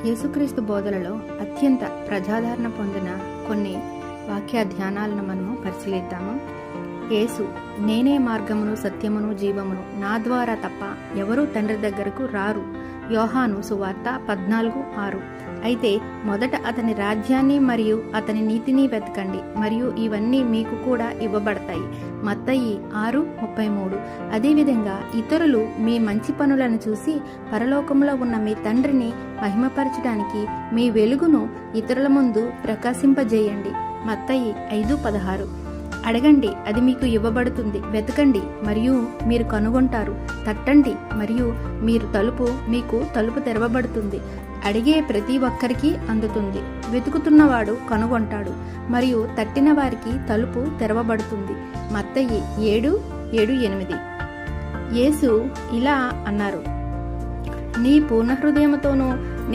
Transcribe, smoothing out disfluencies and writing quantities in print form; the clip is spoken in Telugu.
యేసుక్రీస్తు బోధనలో అత్యంత ప్రజాదరణ పొందిన కొన్ని వాక్య ధ్యానాలను మనము పరిశీలిద్దాము. యేసు, నేనే మార్గమును సత్యమును జీవమును, నా ద్వారా తప్ప ఎవరూ తండ్రి దగ్గరకు రారు. యోహాను సువార్త 14:6. అయితే మొదట అతని రాజ్యాన్ని మరియు అతని నీతిని వెతకండి, మరియు ఇవన్నీ మీకు కూడా ఇవ్వబడతాయి. మత్తయి 6:33. అదేవిధంగా ఇతరులు మీ మంచి పనులను చూసి పరలోకములో ఉన్న మీ తండ్రిని మహిమపరచడానికి మీ వెలుగును ఇతరుల ముందు ప్రకాశింపజేయండి. మత్తయి 5:16. అడగండి, అది మీకు ఇవ్వబడుతుంది. వెతకండి మరియు మీరు కనుగొంటారు. తట్టండి మరియు మీకు తలుపు తెరవబడుతుంది. అడిగే ప్రతి ఒక్కరికి అందుతుంది. వెతుకుతున్నవాడు కనుగొంటాడు మరియు తట్టిన వారికి తలుపు తెరవబడుతుంది. మత్తయి 7:7-8. యేసు ఇలా అన్నారు: నీ పూర్ణ హృదయముతోనూ